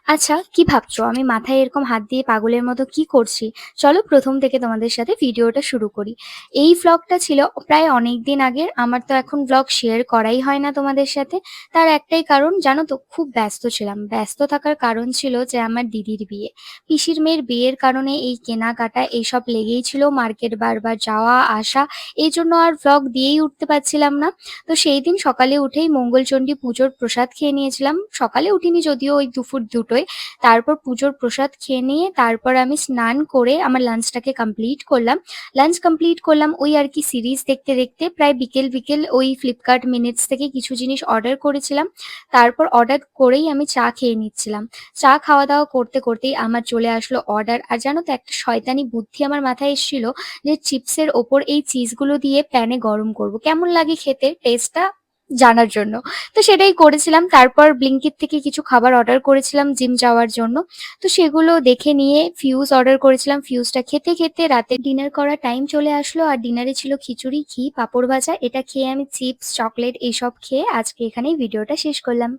আচ্ছা, কি ভাবছো? আমি মাথায় এরকম হাত দিয়ে পাগলের মতো কি করছি? চলো প্রথম থেকে তোমাদের সাথে ভিডিওটা শুরু করি। এই ভ্লগটা ছিল প্রায় অনেকদিন আগের। আমার তো এখন ভ্লগ শেয়ার করাই হয় না তোমাদের সাথে। তার একটাই কারণ জানো তো, খুব ব্যস্ত ছিলাম। ব্যস্ত থাকার কারণ ছিল যে আমার দিদির বিয়ে। পিসির মেয়ের বিয়ের কারণে এই কেনাকাটা এইসব লেগেই ছিল, মার্কেট বারবার যাওয়া আসা। এই জন্য আর ভ্লগ দিয়েই উঠতে পারছিলাম না। তো সেই দিন সকালে উঠেই মঙ্গলচণ্ডী পুজোর প্রসাদ খেয়ে নিয়েছিলাম। সকালে উঠিনি যদিও, ওই দুপুর দুটোয়। তারপর পুজোর প্রসাদ খেয়ে নিয়ে তারপর আমি স্নান করে আমার লাঞ্চটাকে কমপ্লিট করলাম। লাঞ্চ কমপ্লিট করলাম ওই আর কি সিরিজ দেখতে দেখতে, প্রায় বিকেল বিকেল ওই ফ্লিপকার্ট মিনিটস থেকে কিছু জিনিস অর্ডার করেছিলাম। তারপর অর্ডার করেই আমি চা খেয়ে নিচ্ছিলাম। চা খাওয়া দাওয়া করতে করতেই আমার চলে আসলো অর্ডার। আর জানো তো, একটা শয়তানি বুদ্ধি আমার মাথায় এসেছিল যে চিপসের ওপর এই চিজগুলো দিয়ে প্যানে গরম করব, কেমন লাগে খেতে, টেস্টটা জানার জন্য। তো সেটাই করেছিলাম। তারপর ব্লিঙ্কিট থেকে কিছু খাবার অর্ডার করেছিলাম জিম যাওয়ার জন্য। তো সেগুলো দেখে নিয়ে ফিউজ অর্ডার করেছিলাম। ফিউজটা খেতে খেতে রাতে ডিনার করার টাইম চলে আসলো। আর ডিনারে ছিল খিচুড়ি, ঘি, পাঁপড় ভাজা। এটা খেয়ে আমি চিপস, চকলেট এইসব খেয়ে আজকে এখানেই ভিডিওটা শেষ করলাম।